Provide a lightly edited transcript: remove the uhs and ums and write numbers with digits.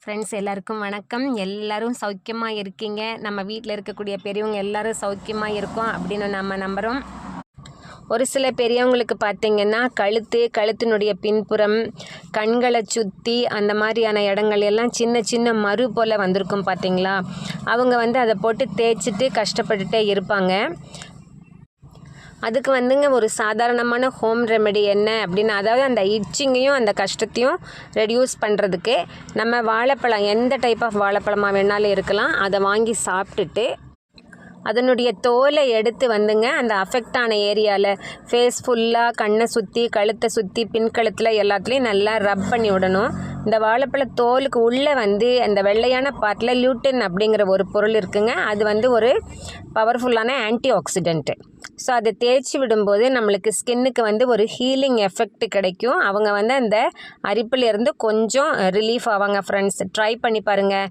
Friends எல்லாருக்கும் வணக்கம். எல்லாரும் சௌக்கியமாக இருக்கீங்க. நம்ம வீட்டில் இருக்கக்கூடிய பெரியவங்க எல்லாரும் சௌக்கியமாக இருக்கோம் அப்படின்னு நம்ம நம்புகிறோம். ஒரு சில பெரியவங்களுக்கு பார்த்திங்கன்னா கழுத்தினுடைய பின்புறம், கண்களை சுற்றி அந்த மாதிரியான இடங்கள் எல்லாம் சின்ன சின்ன மறு போல் வந்திருக்கும் பார்த்திங்களா. அவங்க அதை போட்டு தேய்ச்சிட்டு கஷ்டப்பட்டுட்டே இருப்பாங்க. அதுக்கு ஒரு சாதாரணமான ஹோம் ரெமெடி என்ன அப்படின்னா, அதாவது அந்த இச்சிங்கையும் அந்த கஷ்டத்தையும் ரெடியூஸ் பண்ணுறதுக்கு நம்ம வாழைப்பழம், எந்த டைப் ஆஃப் வாழைப்பழமாக வேணாலும் இருக்கலாம், அதை வாங்கி சாப்பிட்டுட்டு அதனுடைய தோலை எடுத்து அந்த அஃபெக்ட் ஆன ஏரியாவில் ஃபேஸ் ஃபுல்லாக, கண்ணை சுற்றி, கழுத்தை சுற்றி, பின்கழுத்தில் எல்லாத்துலேயும் நல்லா ரப் பண்ணி விடணும். இந்த வாழைப்பழ தோலுக்கு உள்ளே அந்த வெள்ளையான பார்ட்டில் லியூட்டின் அப்படிங்கிற ஒரு பொருள் இருக்குங்க. அது ஒரு பவர்ஃபுல்லான ஆன்டி ஆக்சிடென்ட்டு. ஸோ அதை தேய்ச்சி விடும்போது நம்மளுக்கு ஸ்கின்னுக்கு ஒரு ஹீலிங் எஃபெக்ட் கிடைக்கும். அவங்க அந்த அரிப்பிலிருந்து கொஞ்சம் ரிலீஃப் ஆவாங்க. ஃப்ரெண்ட்ஸ் ட்ரை பண்ணி பாருங்கள்.